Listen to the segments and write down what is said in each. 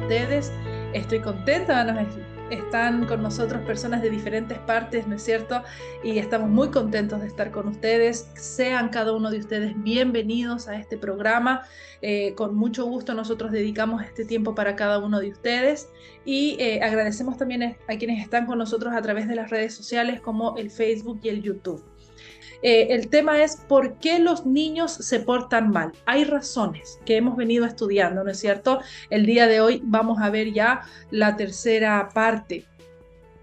ustedes. Estoy contenta, están con nosotros personas de diferentes partes, ¿no es cierto? Y estamos muy contentos de estar con ustedes. Sean cada uno de ustedes bienvenidos a este programa. Con mucho gusto nosotros dedicamos este tiempo para cada uno de ustedes y agradecemos también a quienes están con nosotros a través de las redes sociales como el Facebook y el YouTube. El tema es por qué los niños se portan mal. Hay razones que hemos venido estudiando, ¿no es cierto? El día de hoy vamos a ver ya la tercera parte.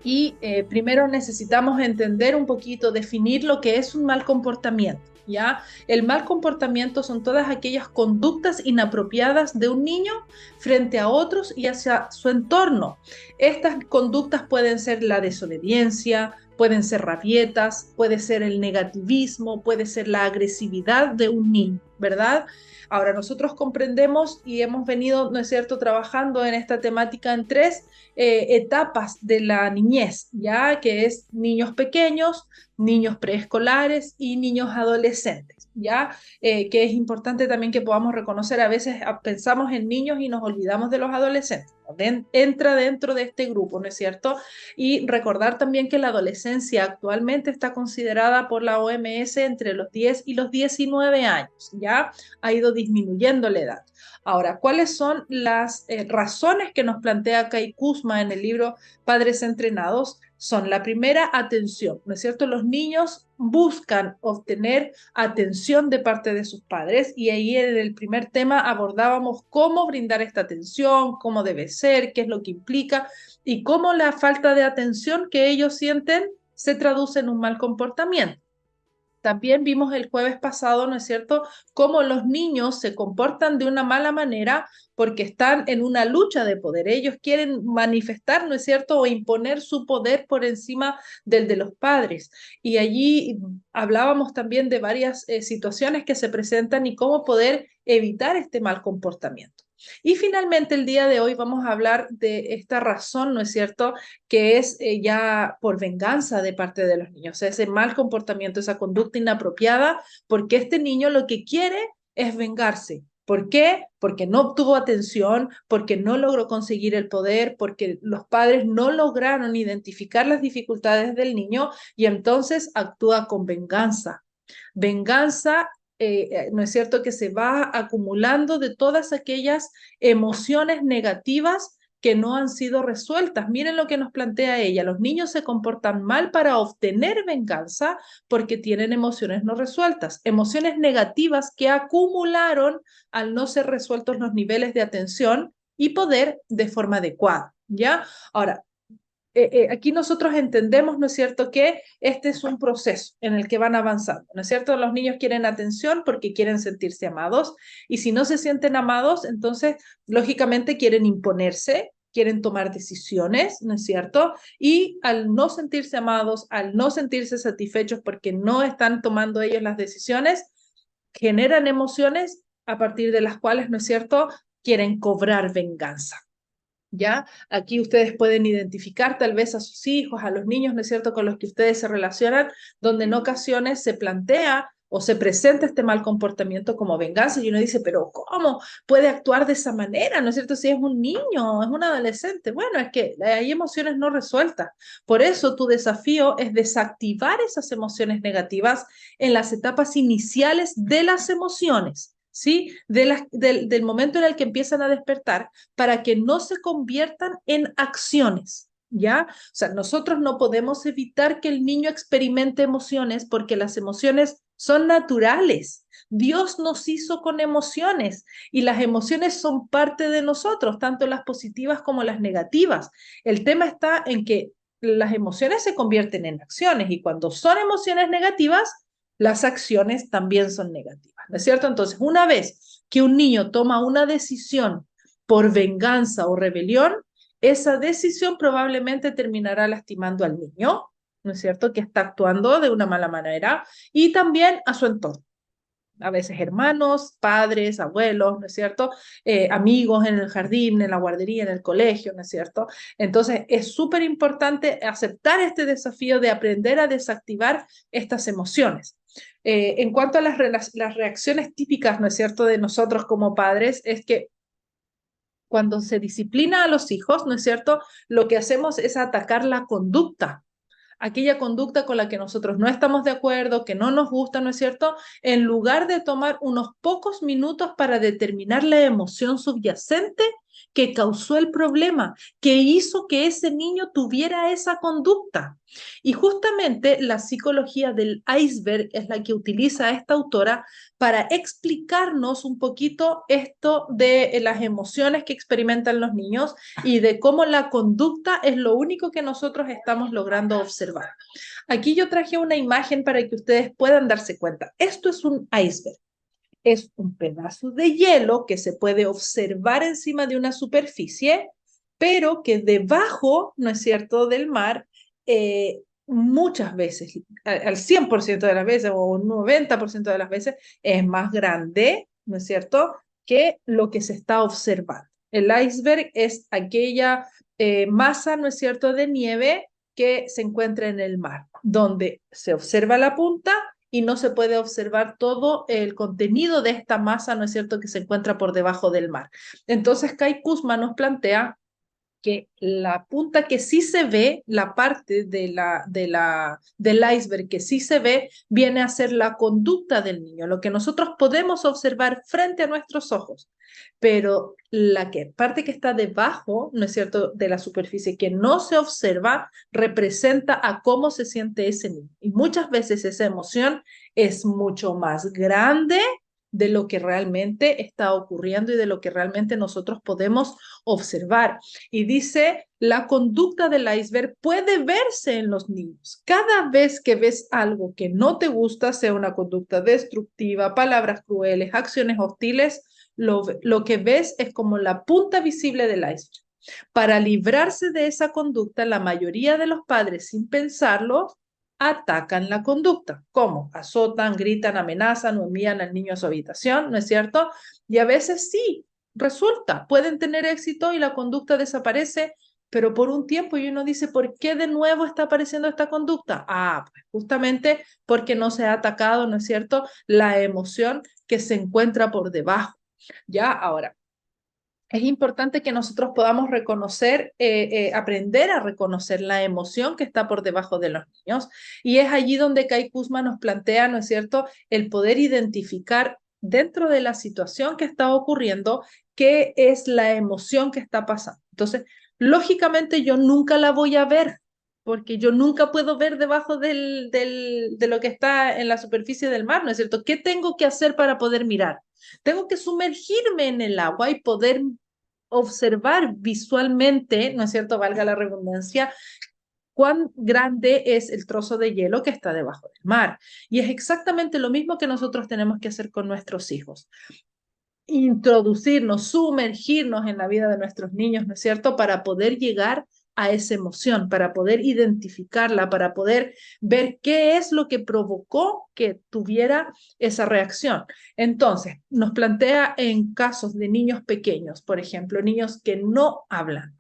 Y primero necesitamos entender un poquito, definir lo que es un mal comportamiento. ¿Ya? El mal comportamiento son todas aquellas conductas inapropiadas de un niño frente a otros y hacia su entorno. Estas conductas pueden ser la desobediencia, pueden ser rabietas, puede ser el negativismo, puede ser la agresividad de un niño, ¿verdad? Ahora, nosotros comprendemos y hemos venido, ¿no es cierto?, trabajando en esta temática en tres etapas de la niñez, ya que es niños pequeños, niños preescolares y niños adolescentes, ya que es importante también que podamos reconocer, a veces pensamos en niños y nos olvidamos de los adolescentes, entra dentro de este grupo, ¿no es cierto? Y recordar también que la adolescencia actualmente está considerada por la OMS entre los 10 y los 19 años, ya ha ido disminuyendo la edad. Ahora, ¿cuáles son las razones que nos plantea Kai Kusma en el libro Padres Entrenados? Son la primera, atención, ¿no es cierto? Los niños buscan obtener atención de parte de sus padres y ahí en el primer tema abordábamos cómo brindar esta atención, cómo debe ser, qué es lo que implica y cómo la falta de atención que ellos sienten se traduce en un mal comportamiento. También vimos el jueves pasado, ¿no es cierto?, cómo los niños se comportan de una mala manera porque están en una lucha de poder. Ellos quieren manifestar, ¿no es cierto?, o imponer su poder por encima del de los padres. Y allí hablábamos también de varias situaciones que se presentan y cómo poder evitar este mal comportamiento. Y finalmente el día de hoy vamos a hablar de esta razón, ¿no es cierto?, que es ya por venganza de parte de los niños, o sea, ese mal comportamiento, esa conducta inapropiada, porque este niño lo que quiere es vengarse. ¿Por qué? Porque no obtuvo atención, porque no logró conseguir el poder, porque los padres no lograron identificar las dificultades del niño y entonces actúa con venganza. Venganza, ¿no es cierto?, que se va acumulando de todas aquellas emociones negativas que no han sido resueltas. Miren lo que nos plantea ella. Los niños se comportan mal para obtener venganza porque tienen emociones no resueltas, emociones negativas que acumularon al no ser resueltos los niveles de atención y poder de forma adecuada. ¿Ya? Ahora, aquí nosotros entendemos, ¿no es cierto?, que este es un proceso en el que van avanzando, ¿no es cierto? Los niños quieren atención porque quieren sentirse amados y si no se sienten amados, entonces lógicamente quieren imponerse, quieren tomar decisiones, ¿no es cierto? Y al no sentirse amados, al no sentirse satisfechos porque no están tomando ellos las decisiones, generan emociones a partir de las cuales, ¿no es cierto?, quieren cobrar venganza. ¿Ya? Aquí ustedes pueden identificar tal vez a sus hijos, a los niños, ¿no es cierto?, con los que ustedes se relacionan, donde en ocasiones se plantea o se presenta este mal comportamiento como venganza y uno dice, pero ¿cómo puede actuar de esa manera? ¿No es cierto? Si es un niño, es un adolescente. Bueno, es que hay emociones no resueltas. Por eso tu desafío es desactivar esas emociones negativas en las etapas iniciales de las emociones. ¿Sí? Del momento en el que empiezan a despertar para que no se conviertan en acciones, ¿ya? O sea, nosotros no podemos evitar que el niño experimente emociones porque las emociones son naturales. Dios nos hizo con emociones y las emociones son parte de nosotros, tanto las positivas como las negativas. El tema está en que las emociones se convierten en acciones y cuando son emociones negativas, las acciones también son negativas, ¿no es cierto? Entonces, una vez que un niño toma una decisión por venganza o rebelión, esa decisión probablemente terminará lastimando al niño, ¿no es cierto?, que está actuando de una mala manera, y también a su entorno. A veces hermanos, padres, abuelos, ¿no es cierto? Amigos en el jardín, en la guardería, en el colegio, ¿no es cierto? Entonces, es súper importante aceptar este desafío de aprender a desactivar estas emociones. En cuanto a las reacciones típicas, ¿no es cierto?, de nosotros como padres, es que cuando se disciplina a los hijos, ¿no es cierto? Lo que hacemos es atacar la conducta, aquella conducta con la que nosotros no estamos de acuerdo, que no nos gusta, ¿no es cierto? En lugar de tomar unos pocos minutos para determinar la emoción subyacente que causó el problema, que hizo que ese niño tuviera esa conducta. Y justamente la psicología del iceberg es la que utiliza esta autora para explicarnos un poquito esto de las emociones que experimentan los niños y de cómo la conducta es lo único que nosotros estamos logrando observar. Aquí yo traje una imagen para que ustedes puedan darse cuenta. Esto es un iceberg. Es un pedazo de hielo que se puede observar encima de una superficie, pero que debajo, ¿no es cierto?, del mar, muchas veces, al 100% de las veces o un 90% de las veces, es más grande, ¿no es cierto?, que lo que se está observando. El iceberg es aquella masa, ¿no es cierto?, de nieve que se encuentra en el mar, donde se observa la punta y no se puede observar todo el contenido de esta masa, ¿no es cierto?, que se encuentra por debajo del mar. Entonces, Kai Kusma nos plantea que la punta que sí se ve, la parte del iceberg que sí se ve, viene a ser la conducta del niño, lo que nosotros podemos observar frente a nuestros ojos. Pero parte que está debajo, ¿no es cierto?, de la superficie que no se observa, representa a cómo se siente ese niño. Y muchas veces esa emoción es mucho más grande de lo que realmente está ocurriendo y de lo que realmente nosotros podemos observar. Y dice, la conducta del iceberg puede verse en los niños. Cada vez que ves algo que no te gusta, sea una conducta destructiva, palabras crueles, acciones hostiles, lo que ves es como la punta visible del iceberg. Para librarse de esa conducta, la mayoría de los padres, sin pensarlo, atacan la conducta. ¿Cómo? Azotan, gritan, amenazan o envían al niño a su habitación, ¿no es cierto? Y a veces sí, resulta, pueden tener éxito y la conducta desaparece, pero por un tiempo y uno dice, ¿por qué de nuevo está apareciendo esta conducta? Pues justamente porque no se ha atacado, ¿no es cierto?, la emoción que se encuentra por debajo. Ya, ahora, es importante que nosotros podamos reconocer, aprender a reconocer la emoción que está por debajo de los niños. Y es allí donde Kai Kusma nos plantea, ¿no es cierto?, el poder identificar dentro de la situación que está ocurriendo qué es la emoción que está pasando. Entonces, lógicamente yo nunca la voy a ver, porque yo nunca puedo ver debajo de lo que está en la superficie del mar, ¿no es cierto? ¿Qué tengo que hacer para poder mirar? Tengo que sumergirme en el agua y poder observar visualmente, ¿no es cierto?, valga la redundancia, cuán grande es el trozo de hielo que está debajo del mar. Y es exactamente lo mismo que nosotros tenemos que hacer con nuestros hijos. Introducirnos, sumergirnos en la vida de nuestros niños, ¿no es cierto?, para poder llegar a esa emoción, para poder identificarla, para poder ver qué es lo que provocó que tuviera esa reacción. Entonces, nos plantea en casos de niños pequeños, por ejemplo, niños que no hablan,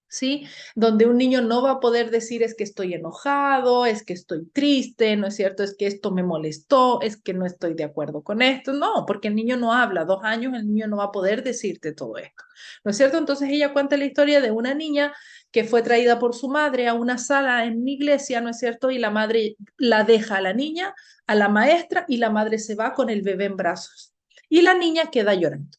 ¿sí? Donde un niño no va a poder decir es que estoy enojado, es que estoy triste, ¿no es cierto? Es que esto me molestó, es que no estoy de acuerdo con esto. No, porque el niño no habla. 2 años el niño no va a poder decirte todo esto, ¿no es cierto? Entonces ella cuenta la historia de una niña que fue traída por su madre a una sala en una iglesia, ¿no es cierto? Y la madre la deja a la niña, a la maestra, y la madre se va con el bebé en brazos. Y la niña queda llorando.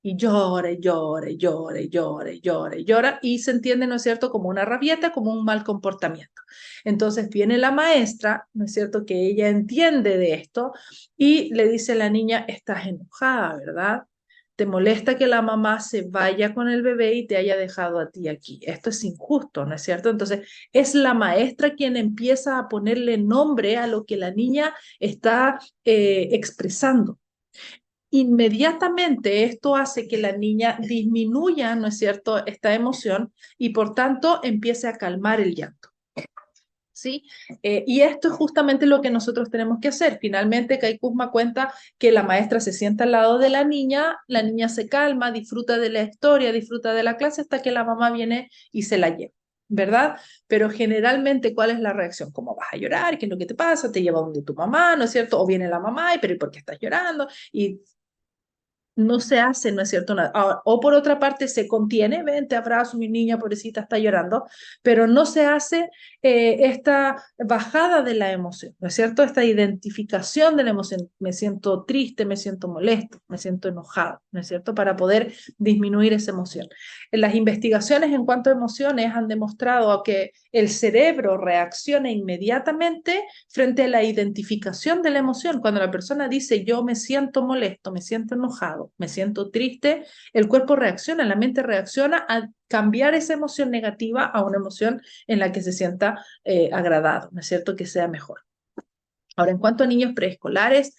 Y llora, y llora, y llora, y llora, y llora, y llora, y se entiende, ¿no es cierto?, como una rabieta, como un mal comportamiento. Entonces viene la maestra, ¿no es cierto?, que ella entiende de esto y le dice a la niña, estás enojada, ¿verdad? Te molesta que la mamá se vaya con el bebé y te haya dejado a ti aquí. Esto es injusto, ¿no es cierto? Entonces es la maestra quien empieza a ponerle nombre a lo que la niña está expresando. Inmediatamente esto hace que la niña disminuya, ¿no es cierto?, esta emoción y por tanto empiece a calmar el llanto. ¿Sí? Y esto es justamente lo que nosotros tenemos que hacer. Finalmente, Kai Kusma cuenta que la maestra se sienta al lado de la niña se calma, disfruta de la historia, disfruta de la clase hasta que la mamá viene y se la lleva, ¿verdad? Pero generalmente, ¿cuál es la reacción? ¿Cómo vas a llorar? ¿Qué es lo que te pasa? ¿Te lleva donde tu mamá? ¿No es cierto? O viene la mamá, pero ¿y por qué estás llorando? Y no se hace, ¿no es cierto? O por otra parte se contiene, ven, te abrazo, mi niña pobrecita está llorando, pero no se hace esta bajada de la emoción, ¿no es cierto? Esta identificación de la emoción. Me siento triste, me siento molesto, me siento enojado, ¿no es cierto? Para poder disminuir esa emoción. Las investigaciones en cuanto a emociones han demostrado que el cerebro reacciona inmediatamente frente a la identificación de la emoción. Cuando la persona dice yo me siento molesto, me siento enojado, me siento triste, el cuerpo reacciona, la mente reacciona a cambiar esa emoción negativa a una emoción en la que se sienta agradado, ¿no es cierto? Que sea mejor. Ahora, en cuanto a niños preescolares,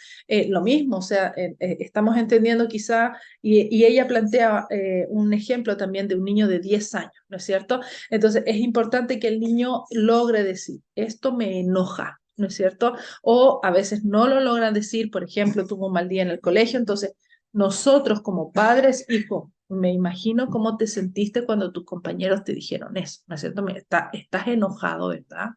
lo mismo, o sea, estamos entendiendo quizá, y ella plantea un ejemplo también de un niño de 10 años, ¿no es cierto? Entonces, es importante que el niño logre decir, esto me enoja, ¿no es cierto? O a veces no lo logran decir, por ejemplo, tuvo un mal día en el colegio, entonces nosotros como padres, hijo, me imagino cómo te sentiste cuando tus compañeros te dijeron eso, ¿no es cierto? Estás enojado, ¿verdad?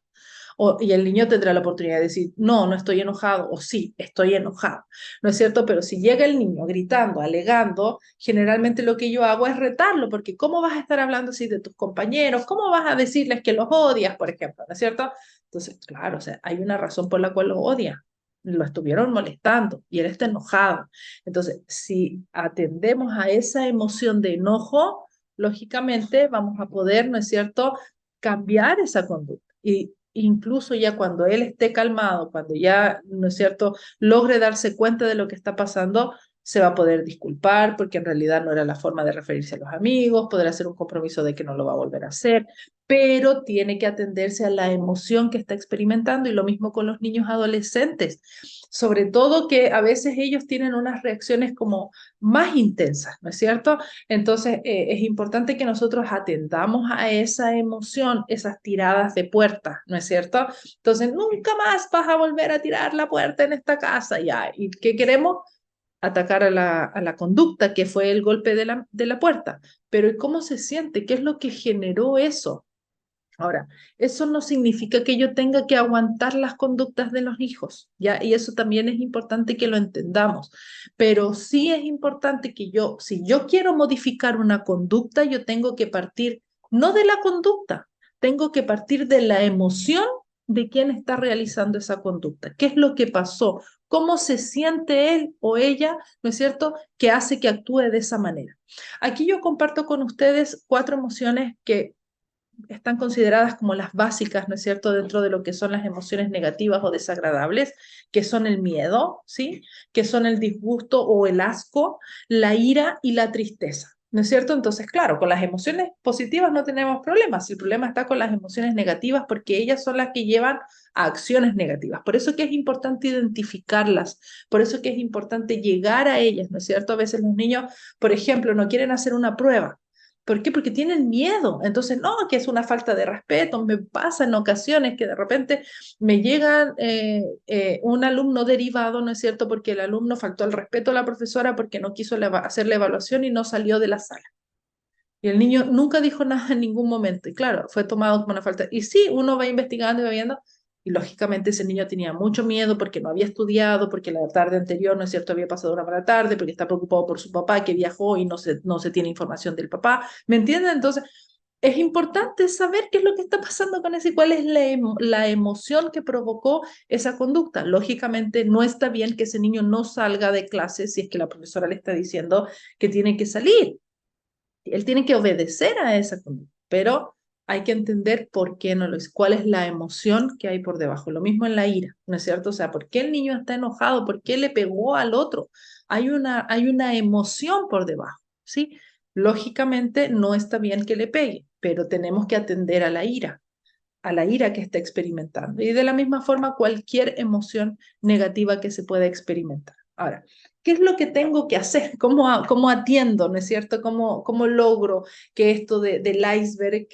Y el niño tendrá la oportunidad de decir, no, no estoy enojado, o sí, estoy enojado, ¿no es cierto? Pero si llega el niño gritando, alegando, generalmente lo que yo hago es retarlo, porque ¿cómo vas a estar hablando así de tus compañeros? ¿Cómo vas a decirles que los odias, por ejemplo? ¿No es cierto? Entonces, claro, o sea, hay una razón por la cual los odia. Lo estuvieron molestando y él está enojado. Entonces, si atendemos a esa emoción de enojo, lógicamente vamos a poder, ¿no es cierto?, cambiar esa conducta. Y incluso ya cuando él esté calmado, cuando ya, ¿no es cierto?, logre darse cuenta de lo que está pasando, se va a poder disculpar porque en realidad no era la forma de referirse a los amigos, poder hacer un compromiso de que no lo va a volver a hacer, pero tiene que atenderse a la emoción que está experimentando y lo mismo con los niños adolescentes, sobre todo que a veces ellos tienen unas reacciones como más intensas, ¿no es cierto? Entonces, es importante que nosotros atendamos a esa emoción, esas tiradas de puerta, ¿no es cierto? Entonces, nunca más vas a volver a tirar la puerta en esta casa, ya. ¿Y qué queremos? Atacar a la conducta que fue el golpe de la puerta. Pero ¿y cómo se siente? ¿Qué es lo que generó eso? Ahora, eso no significa que yo tenga que aguantar las conductas de los hijos, ¿ya? Y eso también es importante que lo entendamos. Pero sí es importante que yo, si yo quiero modificar una conducta, yo tengo que partir no de la conducta, tengo que partir de la emoción de quien está realizando esa conducta. ¿Qué es lo que pasó? ¿Cómo se siente él o ella, ¿no es cierto?, que hace que actúe de esa manera. Aquí yo comparto con ustedes 4 emociones que están consideradas como las básicas, ¿no es cierto?, dentro de lo que son las emociones negativas o desagradables, que son el miedo, ¿sí?, que son el disgusto o el asco, la ira y la tristeza, ¿no es cierto? Entonces, claro, con las emociones positivas no tenemos problemas, el problema está con las emociones negativas porque ellas son las que llevan a acciones negativas. Por eso que es importante identificarlas, por eso que es importante llegar a ellas, ¿no es cierto? A veces los niños, por ejemplo, no quieren hacer una prueba. ¿Por qué? Porque tienen miedo. Entonces, no, que es una falta de respeto. Me pasa en ocasiones que de repente me llega un alumno derivado, ¿no es cierto? Porque el alumno faltó al respeto a la profesora porque no quiso hacer la evaluación y no salió de la sala. Y el niño nunca dijo nada en ningún momento. Y claro, fue tomado como una falta. Y sí, uno va investigando y va viendo. Y lógicamente ese niño tenía mucho miedo porque no había estudiado, porque la tarde anterior, ¿no es cierto?, había pasado una mala tarde, porque está preocupado por su papá que viajó y no se tiene información del papá. ¿Me entienden? Entonces, es importante saber qué es lo que está pasando con ese y cuál es la emoción que provocó esa conducta. Lógicamente, no está bien que ese niño no salga de clase si es que la profesora le está diciendo que tiene que salir. Él tiene que obedecer a esa conducta, pero hay que entender por qué no lo es, cuál es la emoción que hay por debajo. Lo mismo en la ira, ¿no es cierto? O sea, ¿por qué el niño está enojado? ¿Por qué le pegó al otro? Hay una emoción por debajo, ¿sí? Lógicamente no está bien que le pegue, pero tenemos que atender a la ira que está experimentando. Y de la misma forma, cualquier emoción negativa que se pueda experimentar. Ahora, ¿qué es lo que tengo que hacer? ¿Cómo atiendo, no es cierto? ¿Cómo logro que esto del iceberg,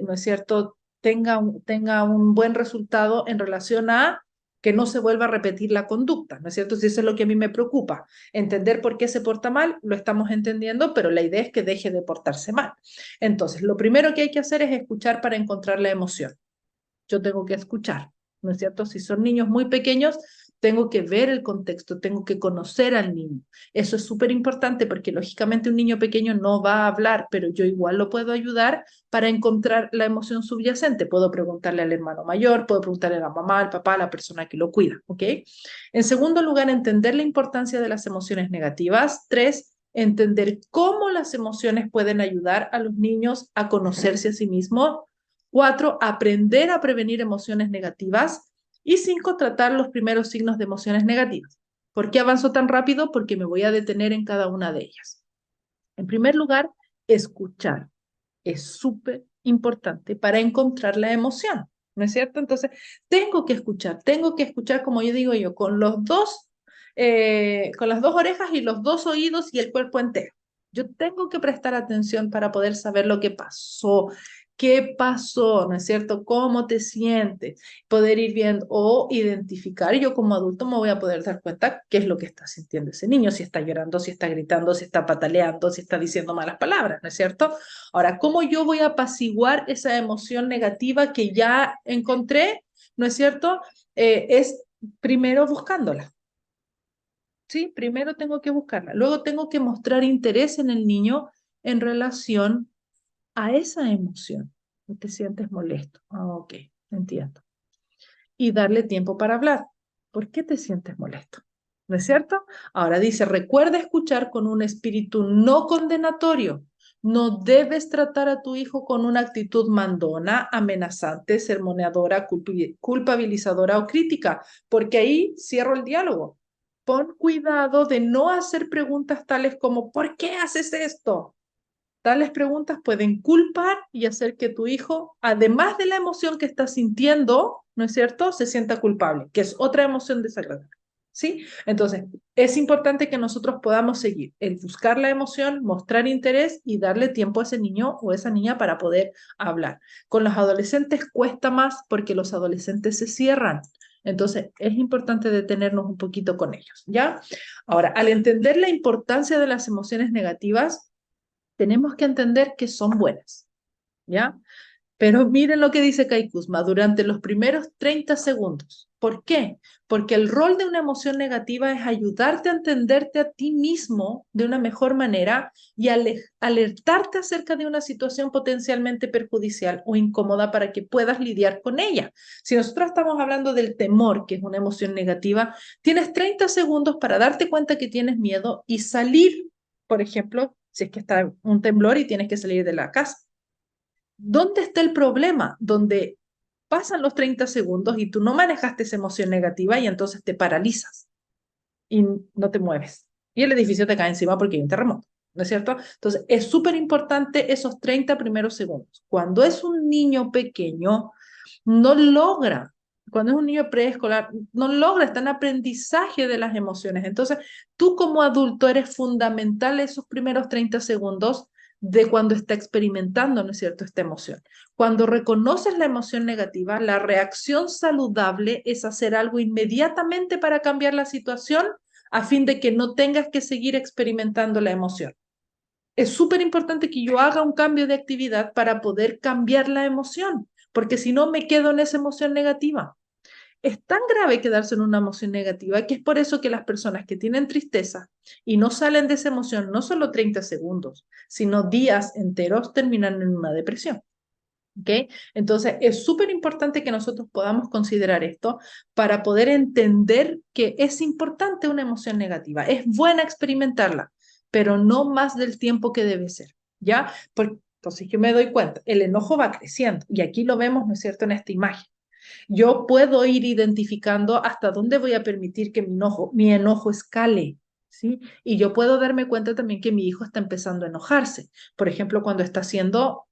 no es cierto, tenga un buen resultado en relación a que no se vuelva a repetir la conducta, ¿no es cierto? Si eso es lo que a mí me preocupa, entender por qué se porta mal, lo estamos entendiendo, pero la idea es que deje de portarse mal. Entonces, lo primero que hay que hacer es escuchar para encontrar la emoción. Yo tengo que escuchar, ¿no es cierto? Si son niños muy pequeños, tengo que ver el contexto, tengo que conocer al niño. Eso es súper importante porque lógicamente un niño pequeño no va a hablar, pero yo igual lo puedo ayudar para encontrar la emoción subyacente. Puedo preguntarle al hermano mayor, puedo preguntarle a la mamá, al papá, a la persona que lo cuida, ¿ok? En segundo lugar, entender la importancia de las emociones negativas. 3, entender cómo las emociones pueden ayudar a los niños a conocerse a sí mismos. 4, aprender a prevenir emociones negativas. Y 5, tratar los primeros signos de emociones negativas. ¿Por qué avanzo tan rápido? Porque me voy a detener en cada una de ellas. En primer lugar, escuchar. Es súper importante para encontrar la emoción, ¿no es cierto? Entonces, tengo que escuchar, como yo digo yo, con las dos orejas y los dos oídos y el cuerpo entero. Yo tengo que prestar atención para poder saber lo que pasó, qué pasó, ¿no es cierto? ¿Cómo te sientes? Poder ir viendo o identificar. Yo como adulto me voy a poder dar cuenta qué es lo que está sintiendo ese niño, si está llorando, si está gritando, si está pataleando, si está diciendo malas palabras, ¿no es cierto? Ahora, ¿cómo yo voy a apaciguar esa emoción negativa que ya encontré? ¿No es cierto? Es primero buscándola. Sí, primero tengo que buscarla. Luego tengo que mostrar interés en el niño en relación a esa emoción. Te sientes molesto. Ah, ok, entiendo. Y darle tiempo para hablar. ¿Por qué te sientes molesto? ¿No es cierto? Ahora dice, recuerda escuchar con un espíritu no condenatorio. No debes tratar a tu hijo con una actitud mandona, amenazante, sermoneadora, culpabilizadora o crítica, porque ahí cierro el diálogo. Pon cuidado de no hacer preguntas tales como ¿por qué haces esto? Tales preguntas pueden culpar y hacer que tu hijo, además de la emoción que está sintiendo, ¿no es cierto?, se sienta culpable, que es otra emoción desagradable. ¿Sí? Entonces, es importante que nosotros podamos seguir el buscar la emoción, mostrar interés y darle tiempo a ese niño o esa niña para poder hablar. Con los adolescentes cuesta más porque los adolescentes se cierran. Entonces, es importante detenernos un poquito con ellos, ¿ya? Ahora, al entender la importancia de las emociones negativas, tenemos que entender que son buenas, ¿ya? Pero miren lo que dice Kai Kuzma, durante los primeros 30 segundos. ¿Por qué? Porque el rol de una emoción negativa es ayudarte a entenderte a ti mismo de una mejor manera y alertarte acerca de una situación potencialmente perjudicial o incómoda para que puedas lidiar con ella. Si nosotros estamos hablando del temor, que es una emoción negativa, tienes 30 segundos para darte cuenta que tienes miedo y salir, por ejemplo, si es que está un temblor y tienes que salir de la casa. ¿Dónde está el problema? Donde pasan los 30 segundos y tú no manejaste esa emoción negativa y entonces te paralizas y no te mueves. Y el edificio te cae encima porque hay un terremoto, ¿no es cierto? Entonces, es súper importante esos 30 primeros segundos. Cuando es un niño pequeño, no logra, cuando es un niño preescolar, no logra, está en aprendizaje de las emociones. Entonces, tú como adulto eres fundamental esos primeros 30 segundos de cuando está experimentando, ¿no es cierto?, esta emoción. Cuando reconoces la emoción negativa, la reacción saludable es hacer algo inmediatamente para cambiar la situación a fin de que no tengas que seguir experimentando la emoción. Es súper importante que yo haga un cambio de actividad para poder cambiar la emoción, porque si no me quedo en esa emoción negativa. Es tan grave quedarse en una emoción negativa que es por eso que las personas que tienen tristeza y no salen de esa emoción no solo 30 segundos, sino días enteros terminan en una depresión. ¿Okay? Entonces, es súper importante que nosotros podamos considerar esto para poder entender que es importante una emoción negativa. Es buena experimentarla, pero no más del tiempo que debe ser, ¿ya? Entonces, yo me doy cuenta, el enojo va creciendo y aquí lo vemos, ¿no es cierto?, en esta imagen. Yo puedo ir identificando hasta dónde voy a permitir que mi enojo escale, ¿sí? Y yo puedo darme cuenta también que mi hijo está empezando a enojarse. Por ejemplo, cuando está haciendo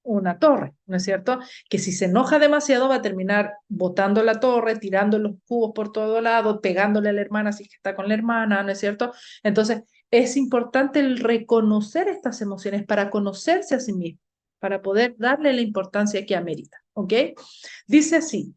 una torre, ¿no es cierto? Que si se enoja demasiado va a terminar botando la torre, tirando los cubos por todo lado, pegándole a la hermana si es que está con la hermana, ¿no es cierto? Entonces, es importante el reconocer estas emociones para conocerse a sí mismo, para poder darle la importancia que amerita, ¿ok? Dice así,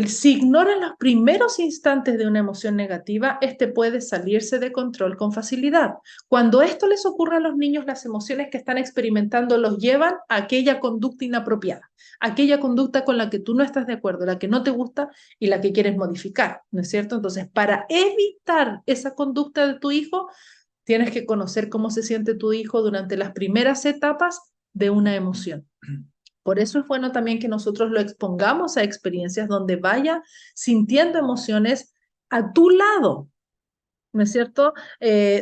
Si ignora los primeros instantes de una emoción negativa, este puede salirse de control con facilidad. Cuando esto les ocurre a los niños, las emociones que están experimentando los llevan a aquella conducta inapropiada, aquella conducta con la que tú no estás de acuerdo, la que no te gusta y la que quieres modificar, ¿no es cierto? Entonces, para evitar esa conducta de tu hijo, tienes que conocer cómo se siente tu hijo durante las primeras etapas de una emoción. Por eso es bueno también que nosotros lo expongamos a experiencias donde vaya sintiendo emociones a tu lado, ¿no es cierto?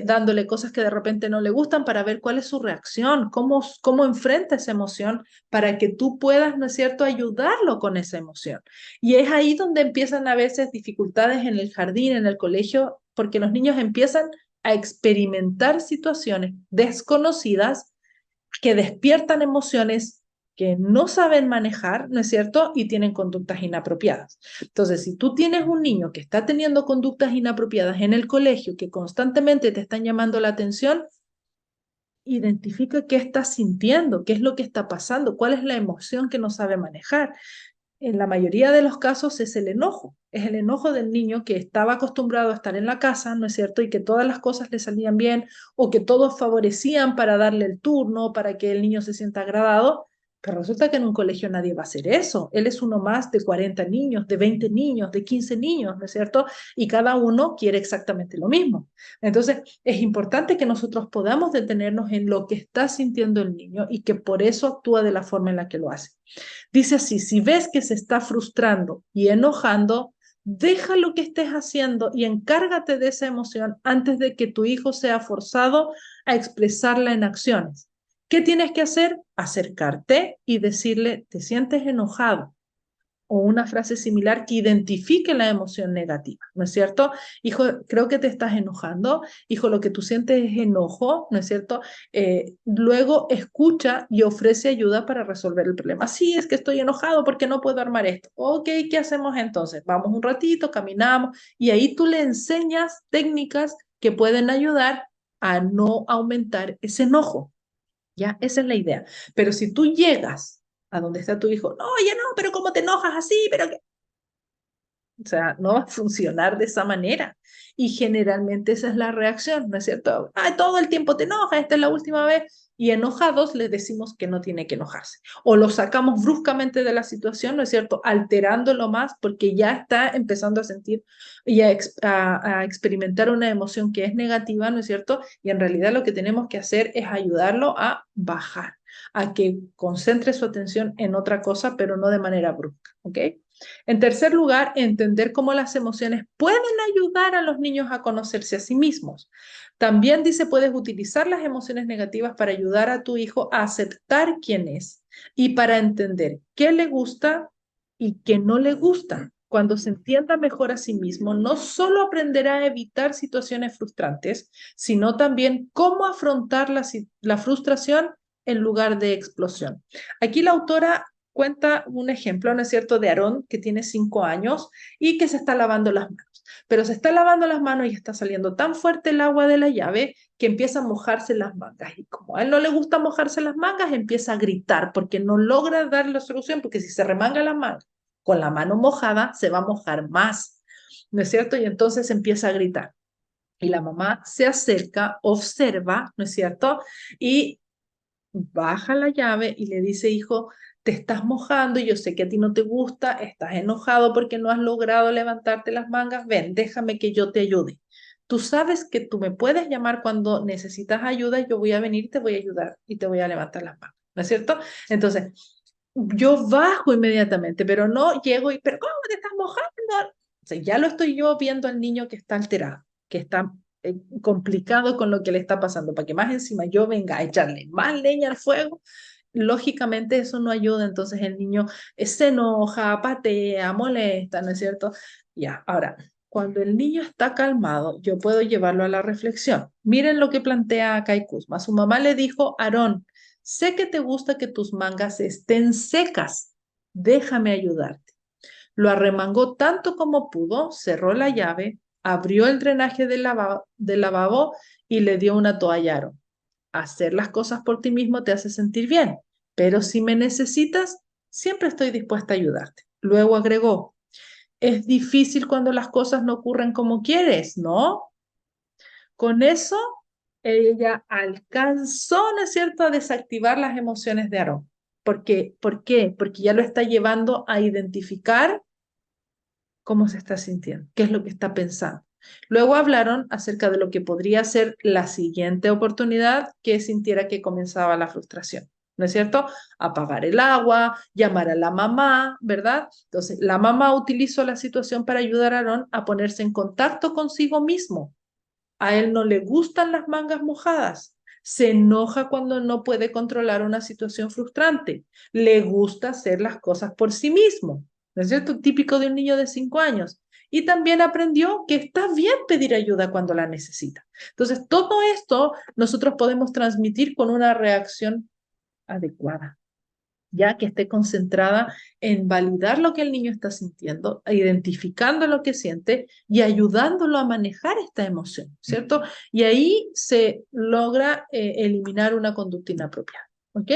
Dándole cosas que de repente no le gustan para ver cuál es su reacción, cómo enfrenta esa emoción para que tú puedas, ¿no es cierto?, ayudarlo con esa emoción. Y es ahí donde empiezan a veces dificultades en el jardín, en el colegio, porque los niños empiezan a experimentar situaciones desconocidas que despiertan emociones que no saben manejar, ¿no es cierto? Y tienen conductas inapropiadas. Entonces, si tú tienes un niño que está teniendo conductas inapropiadas en el colegio, que constantemente te están llamando la atención, identifica qué está sintiendo, qué es lo que está pasando, cuál es la emoción que no sabe manejar. En la mayoría de los casos es el enojo del niño que estaba acostumbrado a estar en la casa, ¿no es cierto? Y que todas las cosas le salían bien o que todos favorecían para darle el turno, para que el niño se sienta agradado, pero resulta que en un colegio nadie va a hacer eso. Él es uno más de 40 niños, de 20 niños, de 15 niños, ¿no es cierto? Y cada uno quiere exactamente lo mismo. Entonces, es importante que nosotros podamos detenernos en lo que está sintiendo el niño y que por eso actúa de la forma en la que lo hace. Dice así, si ves que se está frustrando y enojando, deja lo que estés haciendo y encárgate de esa emoción antes de que tu hijo sea forzado a expresarla en acciones. ¿Qué tienes que hacer? Acercarte y decirle, te sientes enojado, o una frase similar que identifique la emoción negativa, ¿no es cierto? Hijo, creo que te estás enojando, hijo, lo que tú sientes es enojo, ¿no es cierto? Luego escucha y ofrece ayuda para resolver el problema. Sí, es que estoy enojado porque no puedo armar esto. Ok, ¿qué hacemos entonces? Vamos un ratito, caminamos y ahí tú le enseñas técnicas que pueden ayudar a no aumentar ese enojo. ¿Ya? Esa es la idea. Pero si tú llegas a donde está tu hijo, no, oye, no, pero ¿cómo te enojas así? Pero qué. O sea, no va a funcionar de esa manera. Y generalmente esa es la reacción, ¿no es cierto? Ah, todo el tiempo te enojas, esta es la última vez. Y enojados le decimos que no tiene que enojarse. O lo sacamos bruscamente de la situación, ¿no es cierto? Alterándolo más porque ya está empezando a sentir y a experimentar una emoción que es negativa, ¿no es cierto? Y en realidad lo que tenemos que hacer es ayudarlo a bajar, a que concentre su atención en otra cosa, pero no de manera brusca, ¿ok? En tercer lugar, entender cómo las emociones pueden ayudar a los niños a conocerse a sí mismos. También dice, puedes utilizar las emociones negativas para ayudar a tu hijo a aceptar quién es y para entender qué le gusta y qué no le gusta. Cuando se entienda mejor a sí mismo, no solo aprenderá a evitar situaciones frustrantes, sino también cómo afrontar la frustración en lugar de explosión. Aquí la autora cuenta un ejemplo, ¿no es cierto?, de Aarón, que tiene 5 años y que se está lavando las manos. Pero se está lavando las manos y está saliendo tan fuerte el agua de la llave que empieza a mojarse las mangas. Y como a él no le gusta mojarse las mangas, empieza a gritar porque no logra dar la solución, porque si se remanga las manos con la mano mojada, se va a mojar más, ¿no es cierto? Y entonces empieza a gritar. Y la mamá se acerca, observa, ¿no es cierto? Y baja la llave y le dice, hijo, te estás mojando y yo sé que a ti no te gusta, estás enojado porque no has logrado levantarte las mangas, ven, déjame que yo te ayude. Tú sabes que tú me puedes llamar cuando necesitas ayuda y yo voy a venir y te voy a ayudar y te voy a levantar las manos, ¿no es cierto? Entonces, yo bajo inmediatamente, pero no llego y, pero ¿cómo te estás mojando? O sea, ya lo estoy yo viendo al niño que está alterado, que está complicado con lo que le está pasando, para que más encima yo venga a echarle más leña al fuego, lógicamente eso no ayuda, entonces el niño se enoja, patea, molesta, ¿no es cierto? Ya, ahora, cuando el niño está calmado, yo puedo llevarlo a la reflexión. Miren lo que plantea Kai Kuzma. Su mamá le dijo, Aarón, sé que te gusta que tus mangas estén secas, déjame ayudarte. Lo arremangó tanto como pudo, cerró la llave, abrió el drenaje del lavabo y le dio una toalla a Aarón. Hacer las cosas por ti mismo te hace sentir bien, pero si me necesitas, siempre estoy dispuesta a ayudarte. Luego agregó, Es difícil cuando las cosas no ocurren como quieres, ¿no? Con eso, ella alcanzó, ¿no es cierto?, a desactivar las emociones de Aarón. ¿Por qué? Porque ya lo está llevando a identificar cómo se está sintiendo, qué es lo que está pensando. Luego hablaron acerca de lo que podría ser la siguiente oportunidad que sintiera que comenzaba la frustración. ¿No es cierto? Apagar el agua, llamar a la mamá, ¿verdad? Entonces, la mamá utilizó la situación para ayudar a Aarón a ponerse en contacto consigo mismo. A él no le gustan las mangas mojadas. Se enoja cuando no puede controlar una situación frustrante. Le gusta hacer las cosas por sí mismo. ¿No es cierto? Típico de un niño de 5 años. Y también aprendió que está bien pedir ayuda cuando la necesita. Entonces, todo esto nosotros podemos transmitir con una reacción adecuada, ya que esté concentrada en validar lo que el niño está sintiendo, identificando lo que siente y ayudándolo a manejar esta emoción, ¿cierto? Y ahí se logra eliminar una conducta inapropiada, ¿ok?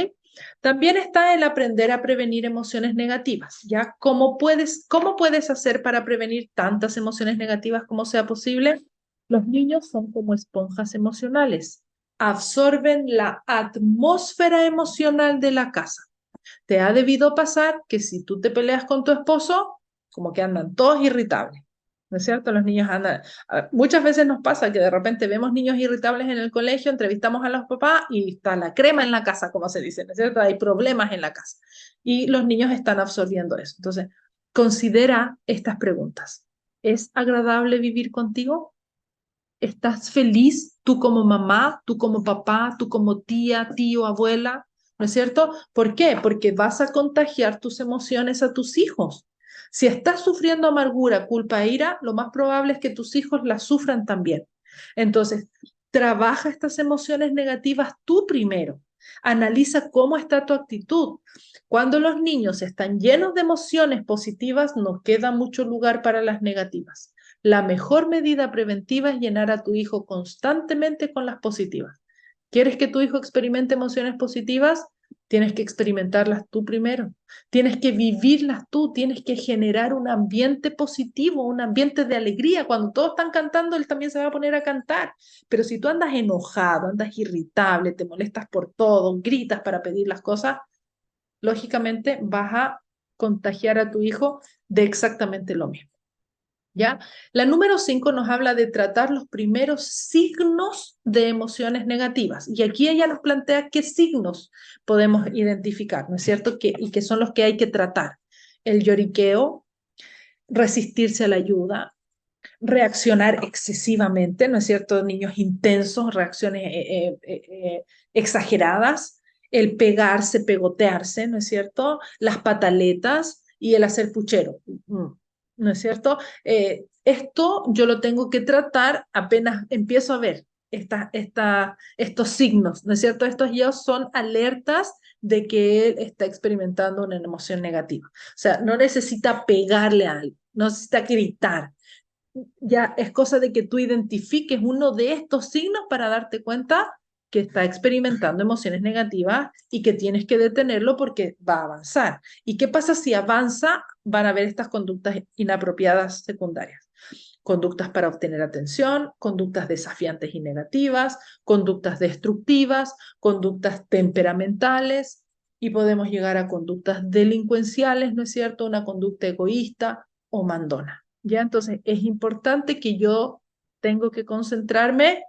También está el aprender a prevenir emociones negativas, ¿ya? Cómo puedes hacer para prevenir tantas emociones negativas como sea posible? Los niños son como esponjas emocionales, absorben la atmósfera emocional de la casa. Te ha debido pasar que si tú te peleas con tu esposo, como que andan todos irritables. ¿No es cierto? Los niños andan. Muchas veces nos pasa que de repente vemos niños irritables en el colegio, entrevistamos a los papás y está la crema en la casa, como se dice, ¿no es cierto? Hay problemas en la casa. Y los niños están absorbiendo eso. Entonces, considera estas preguntas. ¿Es agradable vivir contigo? ¿Estás feliz tú como mamá, tú como papá, tú como tía, tío, abuela? ¿No es cierto? ¿Por qué? Porque vas a contagiar tus emociones a tus hijos. Si estás sufriendo amargura, culpa e ira, lo más probable es que tus hijos las sufran también. Entonces, trabaja estas emociones negativas tú primero. Analiza cómo está tu actitud. Cuando los niños están llenos de emociones positivas, no queda mucho lugar para las negativas. La mejor medida preventiva es llenar a tu hijo constantemente con las positivas. ¿Quieres que tu hijo experimente emociones positivas? Tienes que experimentarlas tú primero. Tienes que vivirlas tú. Tienes que generar un ambiente positivo, un ambiente de alegría. Cuando todos están cantando, él también se va a poner a cantar. Pero si tú andas enojado, andas irritable, te molestas por todo, gritas para pedir las cosas, lógicamente vas a contagiar a tu hijo de exactamente lo mismo. ¿Ya? La número 5 nos habla de tratar los primeros signos de emociones negativas. Y aquí ella nos plantea qué signos podemos identificar, ¿no es cierto? Y que son los que hay que tratar. El lloriqueo, resistirse a la ayuda, reaccionar excesivamente, ¿no es cierto? Niños intensos, reacciones exageradas, el pegarse, pegotearse, ¿no es cierto? Las pataletas y el hacer puchero, ¿no es cierto? Esto yo lo tengo que tratar apenas empiezo a ver estos signos, ¿no es cierto? Estos ya son alertas de que él está experimentando una emoción negativa. O sea, no necesita pegarle a algo, no necesita gritar, ya es cosa de que tú identifiques uno de estos signos para darte cuenta que está experimentando emociones negativas y que tienes que detenerlo porque va a avanzar. ¿Y qué pasa si avanza? Van a haber estas conductas inapropiadas secundarias. Conductas para obtener atención, conductas desafiantes y negativas, conductas destructivas, conductas temperamentales y podemos llegar a conductas delincuenciales, ¿no es cierto? Una conducta egoísta o mandona. ¿Ya? Entonces, es importante que yo tengo que concentrarme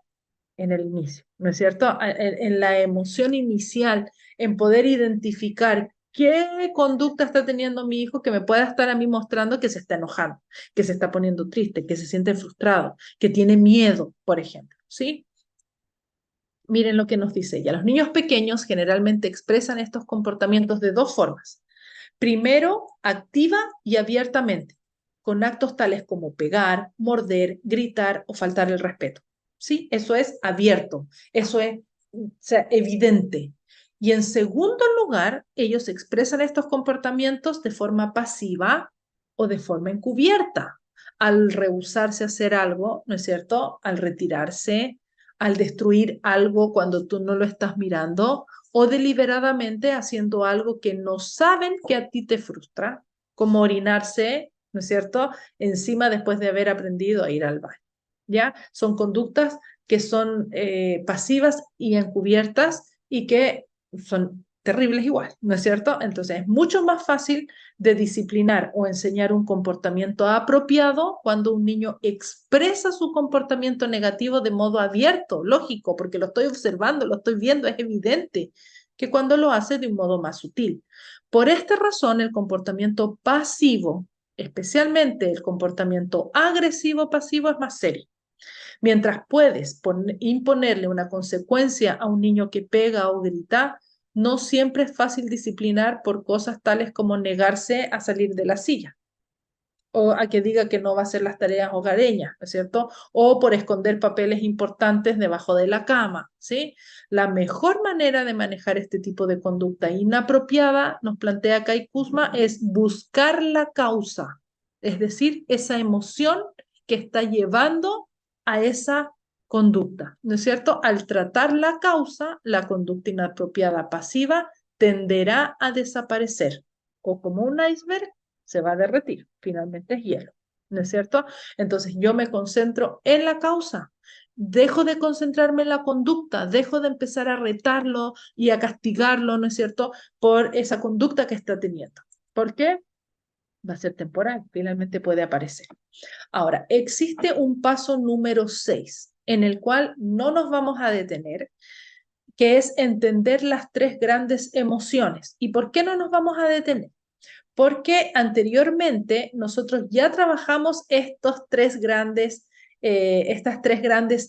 en el inicio, ¿no es cierto? En la emoción inicial, en poder identificar qué conducta está teniendo mi hijo que me pueda estar a mí mostrando que se está enojando, que se está poniendo triste, que se siente frustrado, que tiene miedo, por ejemplo, ¿sí? Miren lo que nos dice ella. Los niños pequeños generalmente expresan estos comportamientos de dos formas. Primero, activa y abiertamente, con actos tales como pegar, morder, gritar o faltar el respeto. Sí, eso es abierto, eso es, o sea, evidente. Y en segundo lugar, ellos expresan estos comportamientos de forma pasiva o de forma encubierta, al rehusarse a hacer algo, ¿no es cierto? Al retirarse, al destruir algo cuando tú no lo estás mirando o deliberadamente haciendo algo que no saben que a ti te frustra, como orinarse ¿no es cierto? Encima después de haber aprendido a ir al baño, ¿ya? Son conductas que son pasivas y encubiertas y que son terribles igual, ¿no es cierto? Entonces es mucho más fácil de disciplinar o enseñar un comportamiento apropiado cuando un niño expresa su comportamiento negativo de modo abierto, lógico, porque lo estoy observando, lo estoy viendo, es evidente, que cuando lo hace de un modo más sutil. Por esta razón, el comportamiento pasivo, especialmente el comportamiento agresivo pasivo, es más serio. Mientras puedes imponerle una consecuencia a un niño que pega o grita, no siempre es fácil disciplinar por cosas tales como negarse a salir de la silla o a que diga que no va a hacer las tareas hogareñas, ¿no es cierto? O por esconder papeles importantes debajo de la cama, ¿sí? La mejor manera de manejar este tipo de conducta inapropiada, nos plantea Kai Kuzma, es buscar la causa, es decir, esa emoción que está llevando a esa conducta, ¿no es cierto? Al tratar la causa, la conducta inapropiada pasiva tenderá a desaparecer o como un iceberg se va a derretir, finalmente es hielo, ¿no es cierto? Entonces yo me concentro en la causa, dejo de concentrarme en la conducta, dejo de empezar a retarlo y a castigarlo, ¿no es cierto?, por esa conducta que está teniendo. ¿Por qué? Va a ser temporal, finalmente puede aparecer. Ahora, existe un paso número 6, en el cual no nos vamos a detener, que es entender las tres grandes emociones. ¿Y por qué no nos vamos a detener? Porque anteriormente nosotros ya trabajamos estas tres grandes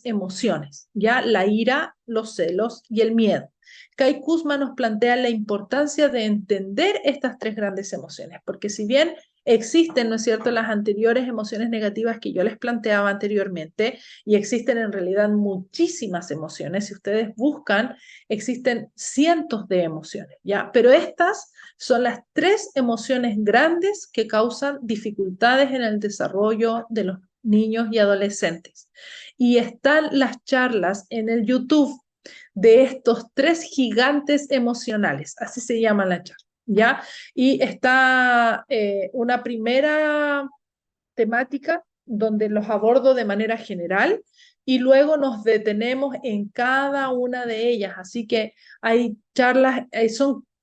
emociones, ya la ira, los celos y el miedo. Kai Kuzma nos plantea la importancia de entender estas tres grandes emociones, porque si bien existen, ¿no es cierto?, las anteriores emociones negativas que yo les planteaba anteriormente, y existen en realidad muchísimas emociones, si ustedes buscan, existen cientos de emociones, ¿ya? Pero estas son las tres emociones grandes que causan dificultades en el desarrollo de los niños y adolescentes. Y están las charlas en el YouTube de estos tres gigantes emocionales, así se llama la charla, ¿ya? Y está una primera temática donde los abordo de manera general y luego nos detenemos en cada una de ellas. Así que hay charlas,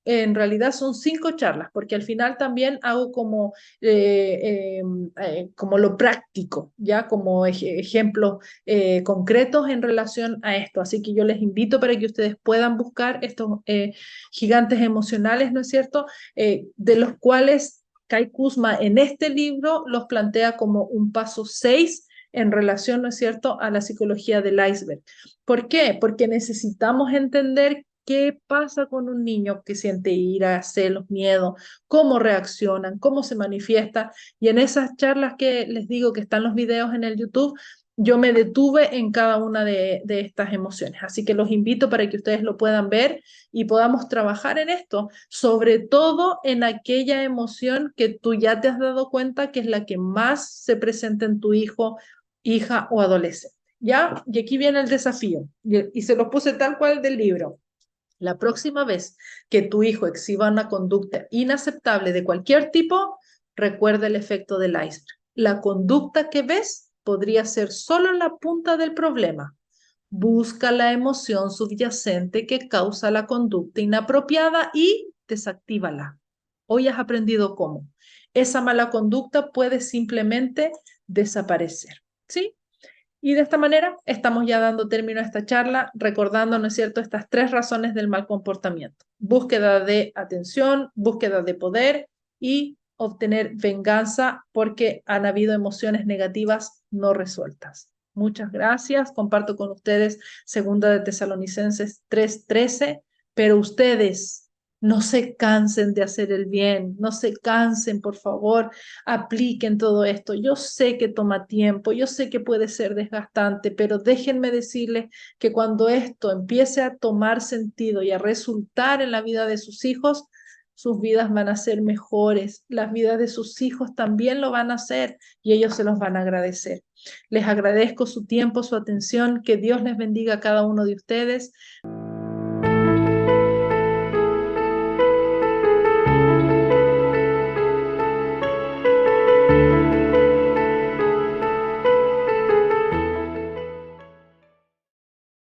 en realidad son 5 charlas, porque al final también hago como lo práctico, ya como ejemplos concretos en relación a esto. Así que yo les invito para que ustedes puedan buscar estos gigantes emocionales, ¿no es cierto? De los cuales Kai Kuzma en este libro los plantea como un paso 6 en relación, ¿no es cierto?, a la psicología del iceberg. ¿Por qué? Porque necesitamos entender qué pasa con un niño que siente ira, celos, miedo, cómo reaccionan, cómo se manifiesta. Y en esas charlas que les digo que están los videos en el YouTube, yo me detuve en cada una de estas emociones. Así que los invito para que ustedes lo puedan ver y podamos trabajar en esto, sobre todo en aquella emoción que tú ya te has dado cuenta que es la que más se presenta en tu hijo, hija o adolescente. ¿Ya? Y aquí viene el desafío, y se los puse tal cual del libro. La próxima vez que tu hijo exhiba una conducta inaceptable de cualquier tipo, recuerda el efecto del iceberg. La conducta que ves podría ser solo la punta del problema. Busca la emoción subyacente que causa la conducta inapropiada y desactívala. Hoy has aprendido cómo. Esa mala conducta puede simplemente desaparecer. ¿Sí? Y de esta manera estamos ya dando término a esta charla, recordando, ¿no es cierto?, estas 3 razones del mal comportamiento. Búsqueda de atención, búsqueda de poder y obtener venganza porque han habido emociones negativas no resueltas. Muchas gracias. Comparto con ustedes Segunda de Tesalonicenses 3:13, pero ustedes no se cansen de hacer el bien, no se cansen, por favor, apliquen todo esto. Yo sé que toma tiempo, yo sé que puede ser desgastante, pero déjenme decirles que cuando esto empiece a tomar sentido y a resultar en la vida de sus hijos, sus vidas van a ser mejores, las vidas de sus hijos también lo van a hacer y ellos se los van a agradecer. Les agradezco su tiempo, su atención, que Dios les bendiga a cada uno de ustedes.